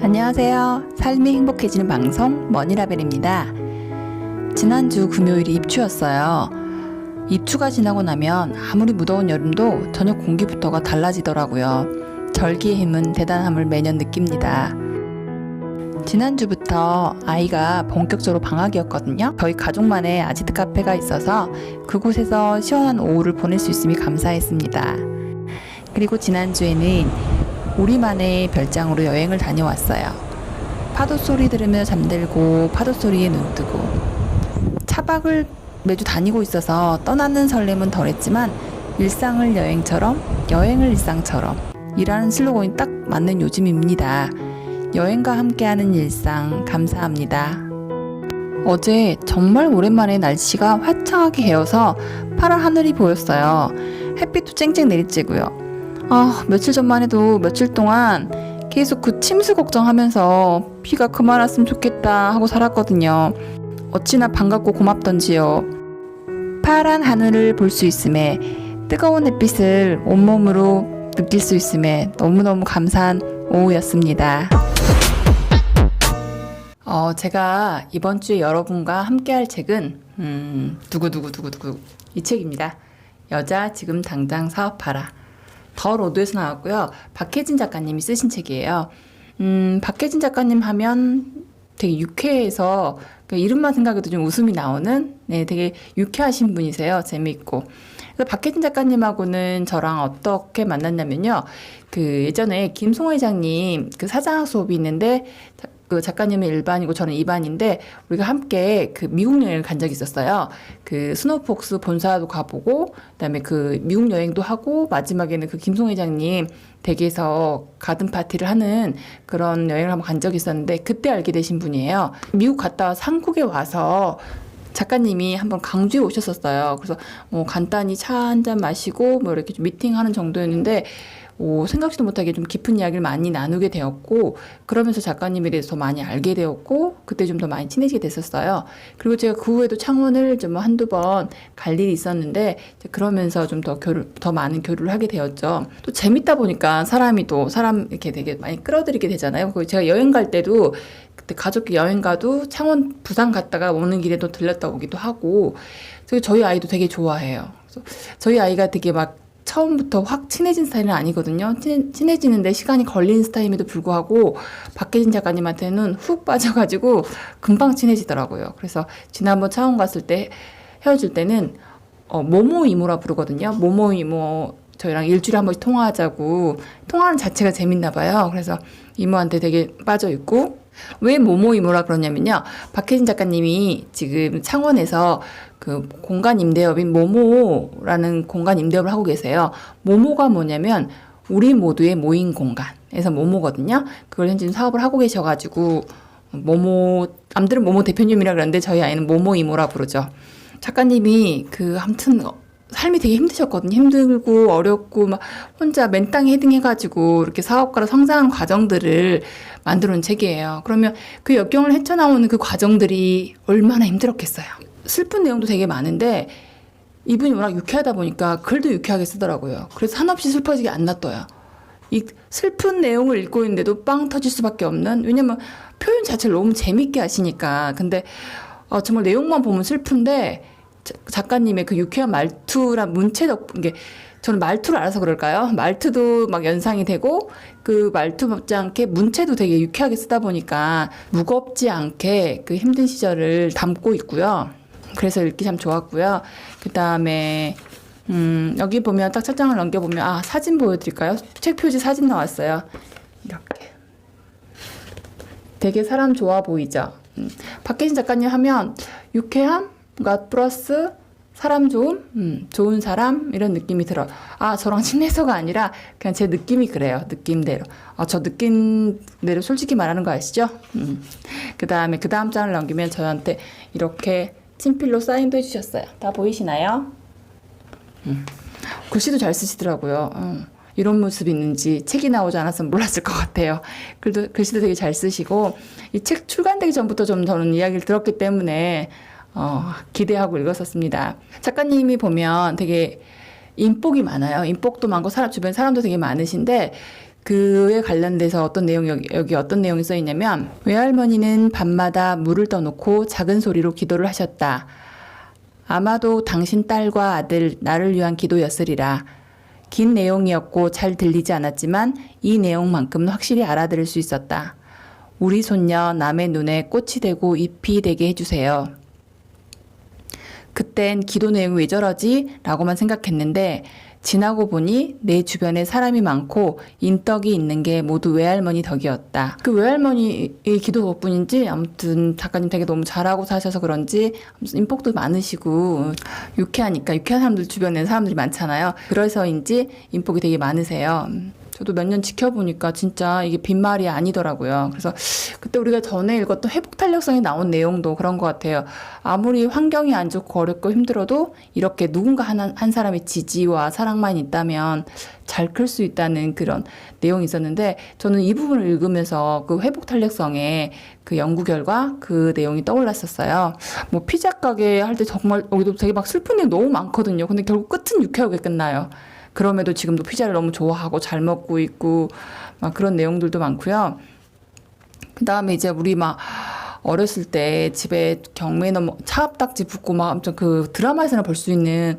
안녕하세요. 삶이 행복해지는 방송 머니라벨입니다. 지난주 금요일이 입추였어요. 입추가 지나고 나면 아무리 무더운 여름도 저녁 공기부터가 달라지더라고요. 절기의 힘은 대단함을 매년 느낍니다. 지난주부터 아이가 본격적으로 방학이었거든요. 저희 가족만의 아지트 카페가 있어서 그곳에서 시원한 오후를 보낼 수 있음이 감사했습니다. 그리고 지난주에는 우리만의 별장으로 여행을 다녀왔어요. 파도 소리 들으며 잠들고 파도 소리에 눈뜨고 차박을 매주 다니고 있어서 떠나는 설렘은 덜했지만 일상을 여행처럼 여행을 일상처럼 이라는 슬로건이 딱 맞는 요즘입니다. 여행과 함께하는 일상 감사합니다. 어제 정말 오랜만에 날씨가 화창하게 개어서 파란 하늘이 보였어요. 햇빛도 쨍쨍 내리쬐고요. 며칠 전만 해도 며칠 동안 계속 그 침수 걱정하면서 비가 그만 왔으면 좋겠다 하고 살았거든요. 어찌나 반갑고 고맙던지요. 파란 하늘을 볼 수 있음에 뜨거운 햇빛을 온몸으로 느낄 수 있음에 너무너무 감사한 오후였습니다. 제가 이번 주에 여러분과 함께 할 책은 두구두구두구두구 이 책입니다. 여자 지금 당장 사업하라. 더 로드에서 나왔고요. 박혜진 작가님이 쓰신 책이에요. 박혜진 작가님 하면 되게 유쾌해서 이름만 생각해도 좀 웃음이 나오는 되게 유쾌하신 분이세요. 재미있고. 그래서 박혜진 작가님하고는 저랑 어떻게 만났냐면요. 예전에 김송호 회장님 사장학 수업이 있는데 그 작가님은 일반이고 저는 이반인데 우리가 함께 미국 여행을 간 적이 있었어요. 스노우폭스 본사도 가보고 그다음에 미국 여행도 하고 마지막에는 김송 회장님 댁에서 가든 파티를 하는 그런 여행을 한번 간 적이 있었는데 그때 알게 되신 분이에요. 미국 갔다 와서 한국에 와서 작가님이 한번 강주에 오셨었어요. 그래서 간단히 차 한 잔 마시고 이렇게 좀 미팅하는 정도였는데 생각지도 못하게 좀 깊은 이야기를 많이 나누게 되었고 그러면서 작가님에 대해서 더 많이 알게 되었고 그때 좀 더 많이 친해지게 됐었어요. 그리고 제가 그 후에도 창원을 좀 한두 번 갈 일이 있었는데 그러면서 좀 더 많은 교류를 하게 되었죠. 또 재밌다 보니까 사람 이렇게 되게 많이 끌어들이게 되잖아요. 제가 여행 갈 때도 그때 가족끼리 여행 가도 창원 부산 갔다가 오는 길에도 들렸다 오기도 하고 저희 아이도 되게 좋아해요. 그래서 저희 아이가 되게 막 처음부터 확 친해진 스타일은 아니거든요. 친해지는데 시간이 걸린 스타일임에도 불구하고 박혜진 작가님한테는 훅 빠져가지고 금방 친해지더라고요. 그래서 지난번 창원 갔을 때 헤어질 때는 모모 이모라 부르거든요. 모모 이모 저희랑 일주일에 한 번씩 통화하자고 통화하는 자체가 재밌나 봐요. 그래서 이모한테 되게 빠져있고 왜 모모 이모라 그러냐면요. 박혜진 작가님이 지금 창원에서 공간 임대업인 모모라는 공간 임대업을 하고 계세요. 모모가 뭐냐면 우리 모두의 모임 공간에서 모모거든요. 그걸 현재 사업을 하고 계셔가지고 남들은 모모 대표님이라 그러는데 저희 아이는 모모 이모라 부르죠. 작가님이 아무튼 삶이 되게 힘드셨거든요. 힘들고 어렵고 막 혼자 맨땅에 헤딩해가지고 이렇게 사업가로 성장한 과정들을 만들어 놓은 책이에요. 그러면 그 역경을 헤쳐나오는 그 과정들이 얼마나 힘들었겠어요. 슬픈 내용도 되게 많은데 이분이 워낙 유쾌하다 보니까 글도 유쾌하게 쓰더라고요. 그래서 한없이 슬퍼지게 안 놔둬요. 이 슬픈 내용을 읽고 있는데도 빵 터질 수밖에 없는, 왜냐면 표현 자체를 너무 재밌게 하시니까. 근데 정말 내용만 보면 슬픈데 작가님의 유쾌한 말투랑 문체 덕분에 저는 말투를 알아서 그럴까요? 말투도 막 연상이 되고 말투 못지않게 문체도 되게 유쾌하게 쓰다 보니까 무겁지 않게 힘든 시절을 담고 있고요. 그래서 읽기 참 좋았고요. 그 다음에 여기 보면 딱 첫 장을 넘겨보면 사진 보여드릴까요? 책 표지 사진 나왔어요. 이렇게 되게 사람 좋아 보이죠? 박혜진 작가님 하면 유쾌함 플러스 사람 좋은 사람 이런 느낌이 들어요. 저랑 친해서가 아니라 그냥 제 느낌이 그래요. 느낌대로. 저 느낌대로 솔직히 말하는 거 아시죠? 그 다음에 그 다음 장을 넘기면 저한테 이렇게 친필로 사인도 해주셨어요. 다 보이시나요? 글씨도 잘 쓰시더라고요. 이런 모습이 있는지 책이 나오지 않았으면 몰랐을 것 같아요. 글씨도 되게 잘 쓰시고 이 책 출간되기 전부터 좀 저는 이야기를 들었기 때문에 기대하고 읽었었습니다. 작가님이 보면 되게 인복이 많아요. 인복도 많고 주변 사람도 되게 많으신데 그에 관련돼서 어떤 내용이 여기 어떤 내용이 써 있냐면 외할머니는 밤마다 물을 떠놓고 작은 소리로 기도를 하셨다. 아마도 당신 딸과 아들 나를 위한 기도였으리라. 긴 내용이었고 잘 들리지 않았지만 이 내용만큼은 확실히 알아들을 수 있었다. 우리 손녀 남의 눈에 꽃이 되고 잎이 되게 해주세요. 그땐 기도 내용이 왜 저러지? 라고만 생각했는데 지나고 보니 내 주변에 사람이 많고 인덕이 있는 게 모두 외할머니 덕이었다. 그 외할머니의 기도 덕분인지 아무튼 작가님 되게 너무 잘하고 사셔서 그런지 인복도 많으시고 유쾌한 사람들 주변에 사람들이 많잖아요. 그래서인지 인복이 되게 많으세요. 저도 몇 년 지켜보니까 진짜 이게 빈말이 아니더라고요. 그래서 그때 우리가 전에 읽었던 회복탄력성에 나온 내용도 그런 것 같아요. 아무리 환경이 안 좋고 어렵고 힘들어도 이렇게 누군가 한 사람의 지지와 사랑만 있다면 잘 클 수 있다는 그런 내용이 있었는데 저는 이 부분을 읽으면서 그 회복탄력성의 그 연구 결과 그 내용이 떠올랐었어요. 뭐 피자 가게 할 때 정말 여기도 되게 막 슬픈 내용 너무 많거든요. 근데 결국 끝은 유쾌하게 끝나요. 그럼에도 지금도 피자를 너무 좋아하고 잘 먹고 있고 막 그런 내용들도 많고요. 그다음에 이제 우리 막 어렸을 때 집에 경매너 차압딱지 붙고 막 엄청 그 드라마에서나 볼 수 있는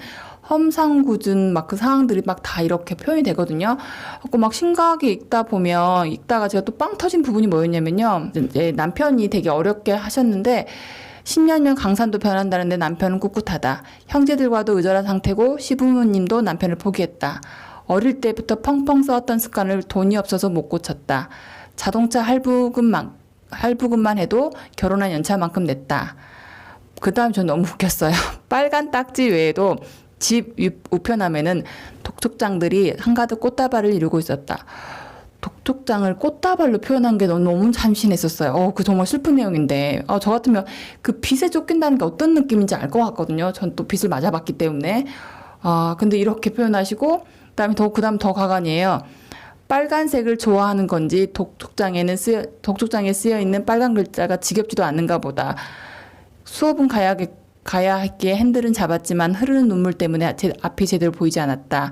험상궂은 막 그 상황들이 막 다 이렇게 표현이 되거든요. 그리고 막 심각하게 읽다가 제가 또 빵 터진 부분이 뭐였냐면요. 이제 남편이 되게 어렵게 하셨는데 10년이면 강산도 변한다는데 남편은 꿋꿋하다. 형제들과도 의절한 상태고 시부모님도 남편을 포기했다. 어릴 때부터 펑펑 써왔던 습관을 돈이 없어서 못 고쳤다. 자동차 할부금만 해도 결혼한 연차만큼 냈다. 그 다음 전 너무 웃겼어요. 빨간 딱지 외에도 집 우편함에는 독촉장들이 한가득 꽃다발을 이루고 있었다. 독촉장을 꽃다발로 표현한 게 너무 참신했었어요. 그 정말 슬픈 내용인데, 저 같으면 그 빛에 쫓긴다는 게 어떤 느낌인지 알 것 같거든요. 전 또 빛을 맞아봤기 때문에. 근데 이렇게 표현하시고, 그 다음 더 가관이에요. 빨간색을 좋아하는 건지 독촉장에 쓰여 있는 빨간 글자가 지겹지도 않는가 보다. 수업은 가야 할게 핸들은 잡았지만 흐르는 눈물 때문에 앞이 제대로 보이지 않았다.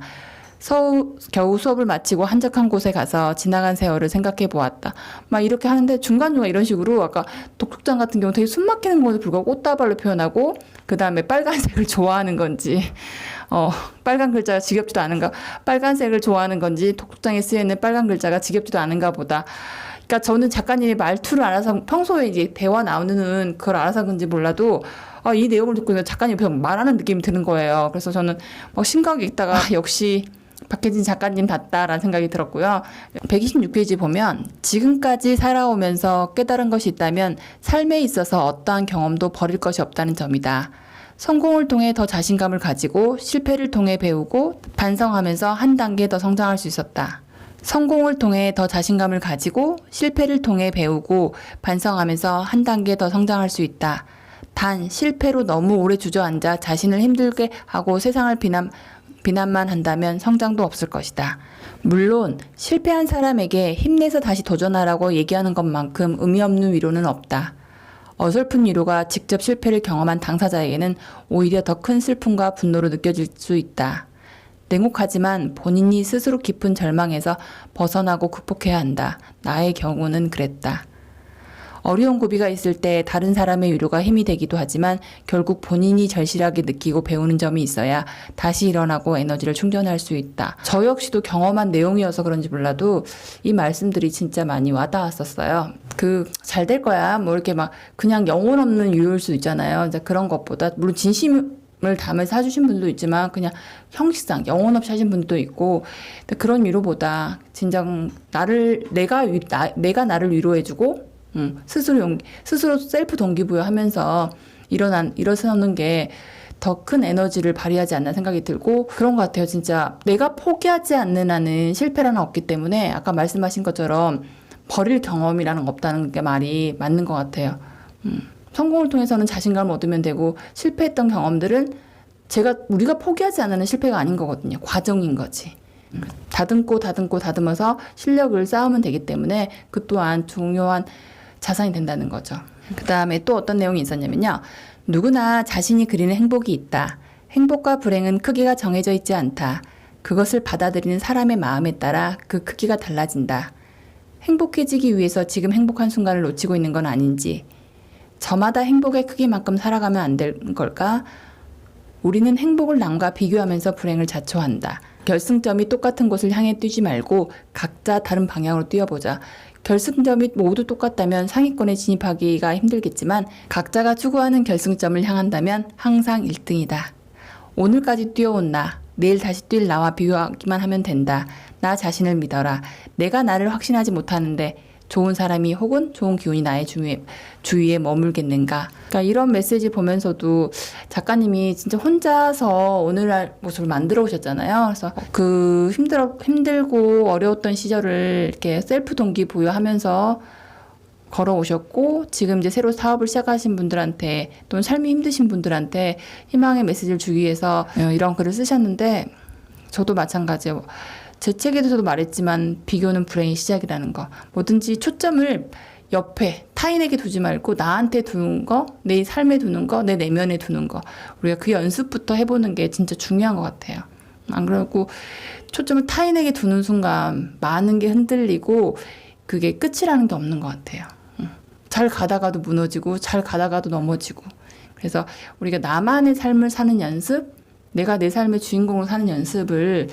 겨우 수업을 마치고 한적한 곳에 가서 지나간 세월을 생각해 보았다. 막 이렇게 하는데 중간중간 이런 식으로 아까 독촉장 같은 경우 되게 숨 막히는 것에 불구하고 꽃다발로 표현하고 그 다음에 빨간색을 좋아하는 건지 빨간 글자가 지겹지도 않은가 빨간색을 좋아하는 건지 독촉장에 쓰여있는 빨간 글자가 지겹지도 않은가 보다. 그러니까 저는 작가님의 말투를 알아서 평소에 이제 대화 나오는 그걸 알아서 그런지 몰라도 이 내용을 듣고 작가님 옆에서 말하는 느낌이 드는 거예요. 그래서 저는 심각하게 읽다가 역시 박혜진 작가님답다라는 생각이 들었고요. 126페이지 보면 지금까지 살아오면서 깨달은 것이 있다면 삶에 있어서 어떠한 경험도 버릴 것이 없다는 점이다. 성공을 통해 더 자신감을 가지고 실패를 통해 배우고 반성하면서 한 단계 더 성장할 수 있었다. 성공을 통해 더 자신감을 가지고 실패를 통해 배우고 반성하면서 한 단계 더 성장할 수 있다. 단 실패로 너무 오래 주저앉아 자신을 힘들게 하고 세상을 비난만 한다면 성장도 없을 것이다. 물론 실패한 사람에게 힘내서 다시 도전하라고 얘기하는 것만큼 의미 없는 위로는 없다. 어설픈 위로가 직접 실패를 경험한 당사자에게는 오히려 더 큰 슬픔과 분노로 느껴질 수 있다. 냉혹하지만 본인이 스스로 깊은 절망에서 벗어나고 극복해야 한다. 나의 경우는 그랬다. 어려운 고비가 있을 때 다른 사람의 위로가 힘이 되기도 하지만 결국 본인이 절실하게 느끼고 배우는 점이 있어야 다시 일어나고 에너지를 충전할 수 있다. 저 역시도 경험한 내용이어서 그런지 몰라도 이 말씀들이 진짜 많이 와닿았었어요. 잘 될 거야. 뭐 이렇게 막 그냥 영혼 없는 위로일 수 있잖아요. 이제 그런 것보다 물론 진심을 담아서 해주신 분도 있지만 그냥 형식상 영혼 없이 하신 분도 있고 그런 위로보다 진정 내가 나를 위로해주고 스스로 셀프 동기부여하면서 일어서는 게 더 큰 에너지를 발휘하지 않나 생각이 들고 그런 것 같아요. 진짜 내가 포기하지 않는 한은 실패라는 없기 때문에 아까 말씀하신 것처럼 버릴 경험이라는 거 없다는 게 말이 맞는 것 같아요. 성공을 통해서는 자신감을 얻으면 되고 실패했던 경험들은 우리가 포기하지 않는 실패가 아닌 거거든요. 과정인 거지. 다듬어서 실력을 쌓으면 되기 때문에 그 또한 중요한 자산이 된다는 거죠. 그 다음에 또 어떤 내용이 있었냐면요. 누구나 자신이 그리는 행복이 있다. 행복과 불행은 크기가 정해져 있지 않다. 그것을 받아들이는 사람의 마음에 따라 그 크기가 달라진다. 행복해지기 위해서 지금 행복한 순간을 놓치고 있는 건 아닌지, 저마다 행복의 크기만큼 살아가면 안 되는 걸까? 우리는 행복을 남과 비교하면서 불행을 자초한다. 결승점이 똑같은 곳을 향해 뛰지 말고 각자 다른 방향으로 뛰어보자. 결승점이 모두 똑같다면 상위권에 진입하기가 힘들겠지만 각자가 추구하는 결승점을 향한다면 항상 1등이다. 오늘까지 뛰어온 나, 내일 다시 뛸 나와 비교하기만 하면 된다. 나 자신을 믿어라. 내가 나를 확신하지 못하는데 좋은 사람이 혹은 좋은 기운이 나의 주위에 머물겠는가. 그러니까 이런 메시지 보면서도 작가님이 진짜 혼자서 오늘날 모습을 만들어 오셨잖아요. 그래서 그 힘들고 어려웠던 시절을 이렇게 셀프 동기부여하면서 걸어오셨고, 지금 이제 새로 사업을 시작하신 분들한테 또는 삶이 힘드신 분들한테 희망의 메시지를 주기 위해서 이런 글을 쓰셨는데, 저도 마찬가지예요. 제 책에서도 말했지만 비교는 불행의 시작이라는 거. 뭐든지 초점을 옆에 타인에게 두지 말고 나한테 두는 거, 내 삶에 두는 거, 내 내면에 두는 거. 우리가 그 연습부터 해보는 게 진짜 중요한 것 같아요. 안 그러고 초점을 타인에게 두는 순간 많은 게 흔들리고 그게 끝이라는 게 없는 것 같아요. 잘 가다가도 무너지고 잘 가다가도 넘어지고. 그래서 우리가 나만의 삶을 사는 연습, 내가 내 삶의 주인공으로 사는 연습을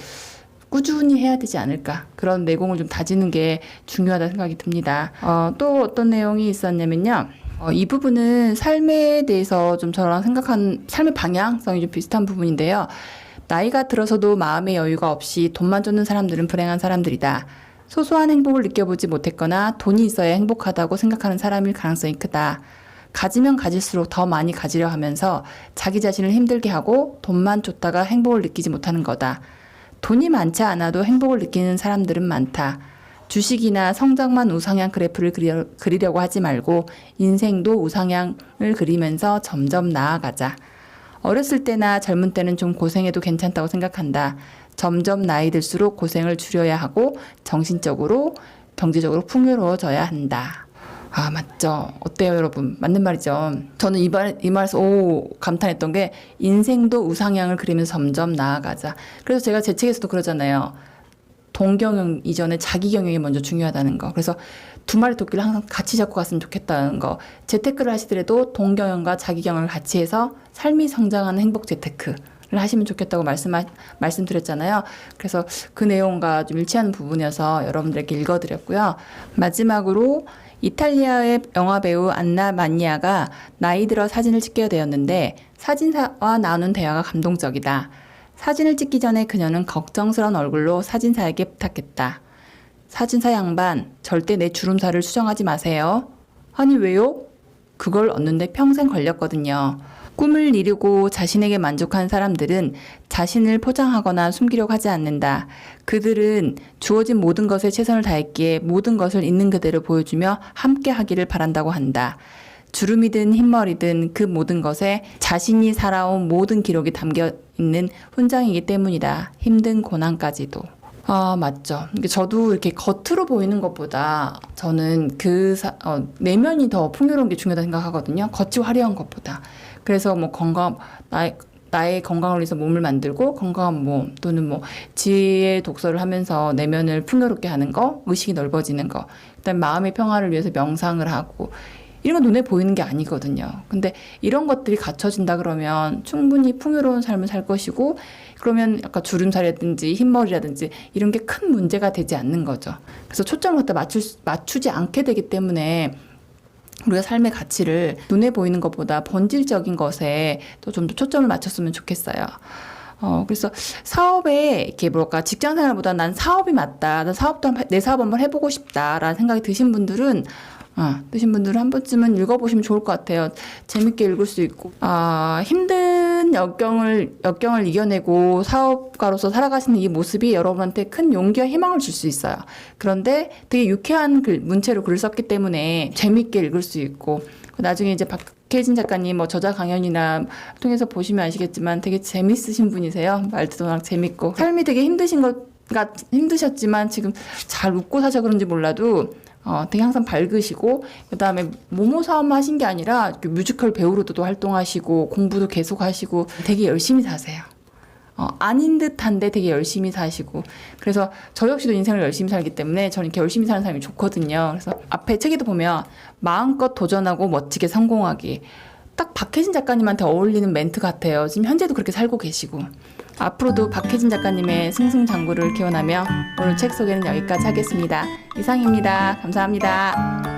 꾸준히 해야 되지 않을까. 그런 내공을 좀 다지는 게 중요하다 생각이 듭니다. 또 어떤 내용이 있었냐면요. 이 부분은 삶에 대해서 좀 저랑 생각한 삶의 방향성이 좀 비슷한 부분인데요. 나이가 들어서도 마음의 여유가 없이 돈만 쫓는 사람들은 불행한 사람들이다. 소소한 행복을 느껴보지 못했거나 돈이 있어야 행복하다고 생각하는 사람일 가능성이 크다. 가지면 가질수록 더 많이 가지려 하면서 자기 자신을 힘들게 하고 돈만 쫓다가 행복을 느끼지 못하는 거다. 돈이 많지 않아도 행복을 느끼는 사람들은 많다. 주식이나 성장만 우상향 그래프를 그리려고 하지 말고 인생도 우상향을 그리면서 점점 나아가자. 어렸을 때나 젊은 때는 좀 고생해도 괜찮다고 생각한다. 점점 나이 들수록 고생을 줄여야 하고 정신적으로, 경제적으로 풍요로워져야 한다. 아, 맞죠. 어때요, 여러분? 맞는 말이죠. 저는 이 말에서 감탄했던 게 인생도 우상향을 그리면서 점점 나아가자. 그래서 제가 제 책에서도 그러잖아요. 동경영 이전에 자기경영이 먼저 중요하다는 거. 그래서 두 마리 토끼를 항상 같이 잡고 갔으면 좋겠다는 거. 재테크를 하시더라도 동경영과 자기경영을 같이 해서 삶이 성장하는 행복 재테크를 하시면 좋겠다고 말씀드렸잖아요. 그래서 그 내용과 좀 일치하는 부분이어서 여러분들에게 읽어드렸고요. 마지막으로 이탈리아의 영화배우 안나 마니아가 나이 들어 사진을 찍게 되었는데 사진사와 나누는 대화가 감동적이다. 사진을 찍기 전에 그녀는 걱정스러운 얼굴로 사진사에게 부탁했다. 사진사 양반, 절대 내 주름살을 수정하지 마세요. 아니 왜요? 그걸 얻는데 평생 걸렸거든요. 꿈을 이루고 자신에게 만족한 사람들은 자신을 포장하거나 숨기려고 하지 않는다. 그들은 주어진 모든 것에 최선을 다했기에 모든 것을 있는 그대로 보여주며 함께 하기를 바란다고 한다. 주름이든 흰머리든 그 모든 것에 자신이 살아온 모든 기록이 담겨 있는 훈장이기 때문이다. 힘든 고난까지도. 아, 맞죠. 저도 이렇게 겉으로 보이는 것보다 저는 내면이 더 풍요로운 게 중요하다 생각하거든요. 겉이 화려한 것보다. 그래서 뭐 나의 건강을 위해서 몸을 만들고 건강한 몸 또는 뭐 지혜 독서를 하면서 내면을 풍요롭게 하는 거, 의식이 넓어지는 거, 그다음에 마음의 평화를 위해서 명상을 하고 이런 건 눈에 보이는 게 아니거든요. 근데 이런 것들이 갖춰진다 그러면 충분히 풍요로운 삶을 살 것이고 그러면 약간 주름살이라든지 흰머리라든지 이런 게 큰 문제가 되지 않는 거죠. 그래서 초점을 갖다 맞추지 않게 되기 때문에 우리가 삶의 가치를 눈에 보이는 것보다 본질적인 것에 또 좀 더 초점을 맞췄으면 좋겠어요. 그래서 사업에 이렇게 직장 생활보다 난 사업이 맞다. 내 사업 한번 해보고 싶다라는 생각이 드신 분들은 한 번쯤은 읽어보시면 좋을 것 같아요. 재밌게 읽을 수 있고, 힘든 역경을 이겨내고 사업가로서 살아가시는 이 모습이 여러분한테 큰 용기와 희망을 줄 수 있어요. 그런데 되게 유쾌한 문체로 글을 썼기 때문에 재밌게 읽을 수 있고, 나중에 이제 박혜진 작가님 저자 강연이나 통해서 보시면 아시겠지만 되게 재밌으신 분이세요. 말도 워낙 재밌고. 삶이 되게 힘드셨지만 지금 잘 웃고 사셔 그런지 몰라도 되게 항상 밝으시고, 그 다음에 모모 사업만 하신 게 아니라 뮤지컬 배우로도 활동하시고, 공부도 계속 하시고, 되게 열심히 사세요. 아닌 듯한데 되게 열심히 사시고, 그래서 저 역시도 인생을 열심히 살기 때문에 저는 이렇게 열심히 사는 사람이 좋거든요. 그래서 앞에 책에도 보면 마음껏 도전하고 멋지게 성공하기, 딱 박혜진 작가님한테 어울리는 멘트 같아요. 지금 현재도 그렇게 살고 계시고, 앞으로도 박혜진 작가님의 승승장구를 기원하며 오늘 책 소개는 여기까지 하겠습니다. 이상입니다. 감사합니다.